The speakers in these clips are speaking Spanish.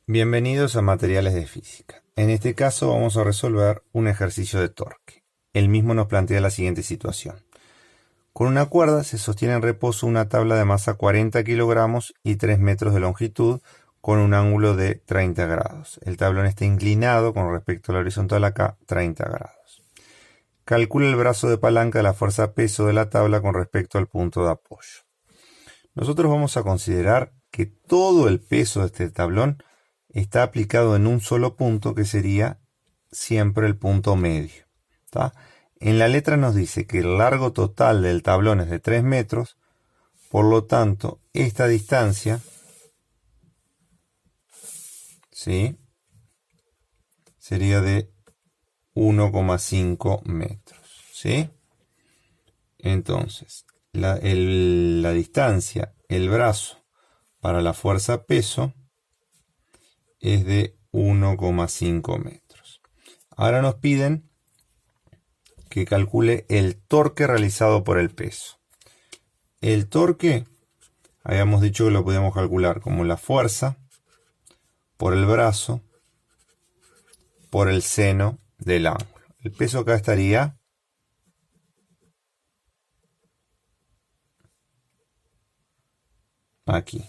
Bienvenidos a Materiales de Física. En este caso vamos a resolver un ejercicio de torque. El mismo nos plantea la siguiente situación. Con una cuerda se sostiene en reposo una tabla de masa 40 kilogramos y 3 metros de longitud con un ángulo de 30 grados. El tablón está inclinado con respecto a la horizontal acá 30 grados. Calcula el brazo de palanca de la fuerza peso de la tabla con respecto al punto de apoyo. Nosotros vamos a considerar que todo el peso de este tablón está aplicado en un solo punto, que sería siempre el punto medio. ¿Tá? En la letra nos dice que el largo total del tablón es de 3 metros, por lo tanto, esta distancia, ¿sí?, sería de 1,5 metros. ¿Sí? Entonces, la distancia, el brazo para la fuerza peso, es de 1,5 metros. Ahora nos piden que calcule el torque realizado por el peso. El torque, habíamos dicho que lo podíamos calcular como la fuerza por el brazo por el seno del ángulo. El peso acá estaría aquí.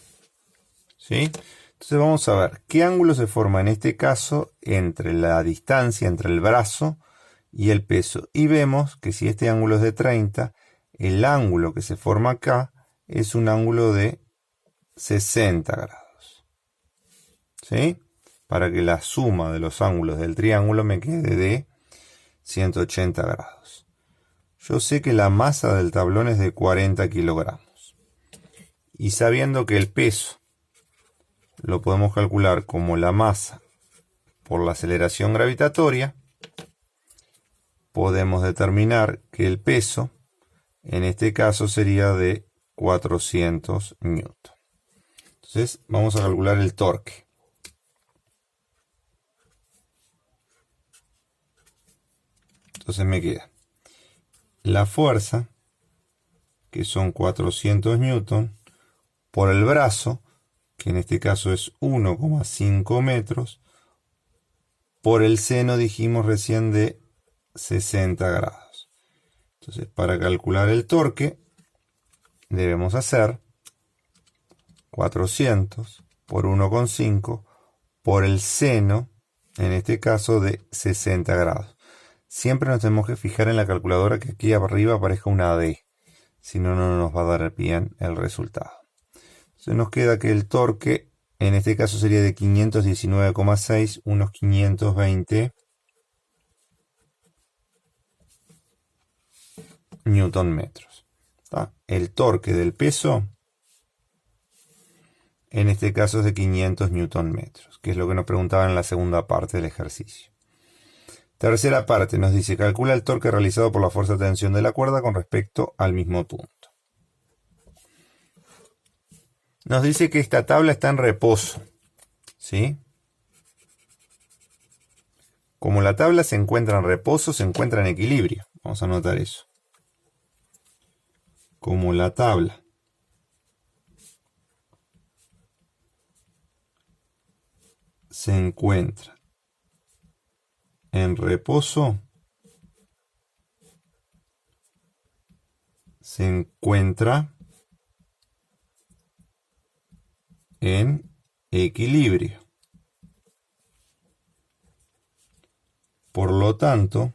¿Sí? Entonces vamos a ver qué ángulo se forma en este caso entre la distancia entre el brazo y el peso. Y vemos que si este ángulo es de 30, el ángulo que se forma acá es un ángulo de 60 grados. ¿Sí? Para que la suma de los ángulos del triángulo me quede de 180 grados. Yo sé que la masa del tablón es de 40 kilogramos. Y sabiendo que el peso lo podemos calcular como la masa por la aceleración gravitatoria, podemos determinar que el peso en este caso sería de 400 newton. Entonces vamos a calcular el torque. Entonces me queda la fuerza, que son 400 newton, por el brazo, que en este caso es 1,5 metros, por el seno dijimos recién de 60 grados. Entonces, para calcular el torque, debemos hacer 400 por 1,5 por el seno, en este caso de 60 grados. Siempre nos tenemos que fijar en la calculadora que aquí arriba aparezca una D, si no, no nos va a dar bien el resultado. Se nos queda que el torque en este caso sería de 519,6, unos 520 newton metros. ¿Tá? El torque del peso en este caso es de 500 newton metros, que es lo que nos preguntaban en la segunda parte del ejercicio. Tercera parte nos dice, calcula el torque realizado por la fuerza de tensión de la cuerda con respecto al mismo punto. Nos dice que esta tabla está en reposo, ¿sí? Como la tabla se encuentra en reposo, se encuentra en equilibrio. Vamos a anotar eso. Como la tabla se encuentra en reposo, se encuentra en equilibrio. Por lo tanto,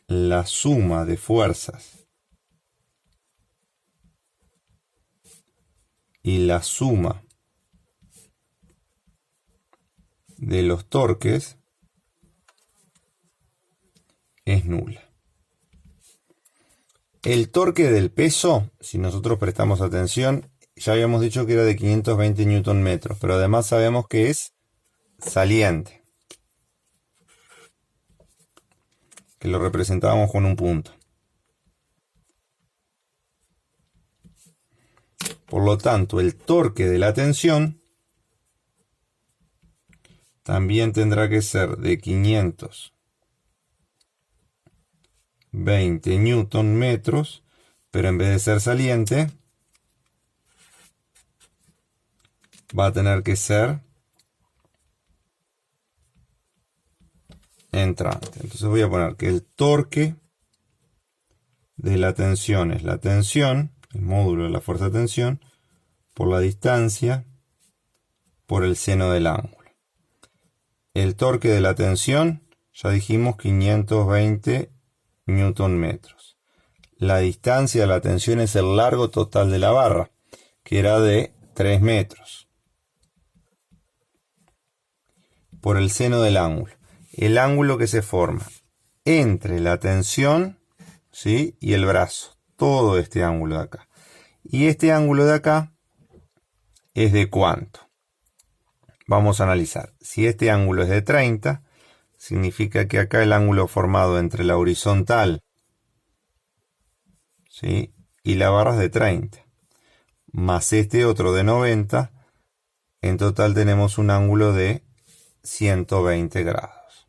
la suma de fuerzas y la suma de los torques es nula. El torque del peso, si nosotros prestamos atención, ya habíamos dicho que era de 520 newton metros, pero además sabemos que es saliente, que lo representábamos con un punto. Por lo tanto, el torque de la tensión también tendrá que ser de 520 newton metros, pero en vez de ser saliente, va a tener que ser entrante. Entonces voy a poner que el torque de la tensión es la tensión, el módulo de la fuerza de tensión, por la distancia, por el seno del ángulo. El torque de la tensión, ya dijimos 520 newton metros. La distancia de la tensión es el largo total de la barra, que era de 3 metros. Por el seno del ángulo. El ángulo que se forma entre la tensión, ¿sí?, y el brazo. Todo este ángulo de acá. Y este ángulo de acá es de ¿cuánto? Vamos a analizar. Si este ángulo es de 30, significa que acá el ángulo formado entre la horizontal, ¿sí?, y la barra es de 30. Más este otro de 90, en total tenemos un ángulo de 120 grados.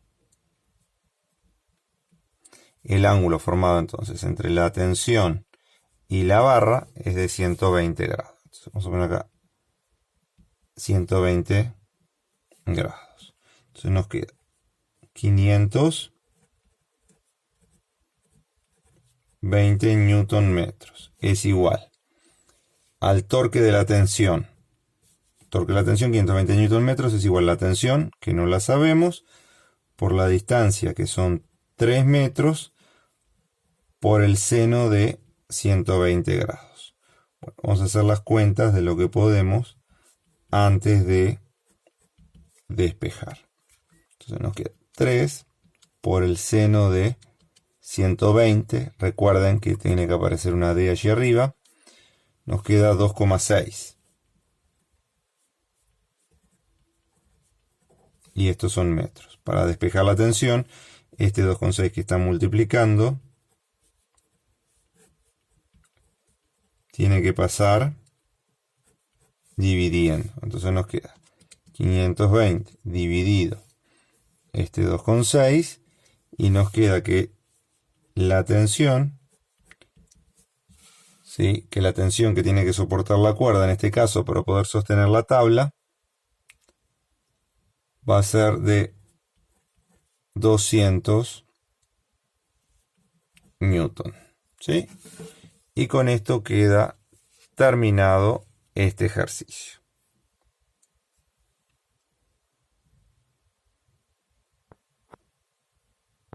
El ángulo formado entonces entre la tensión y la barra es de 120 grados. Entonces, vamos a poner acá 120 grados. Entonces nos queda 520 newton metros. Es igual al torque de la tensión. Torque de la tensión 520 newton metros es igual a la tensión, que no la sabemos, por la distancia, que son 3 metros, por el seno de 120 grados. Bueno, vamos a hacer las cuentas de lo que podemos antes de despejar. Entonces nos queda 3 por el seno de 120. Recuerden que tiene que aparecer una D allí arriba. Nos queda 2,6. Y estos son metros. Para despejar la tensión, este 2,6 que está multiplicando tiene que pasar dividiendo. Entonces nos queda 520 dividido este 2,6 y nos queda que la tensión, ¿sí?, que la tensión que tiene que soportar la cuerda en este caso para poder sostener la tabla va a ser de 200 newton, ¿sí? Y con esto queda terminado este ejercicio.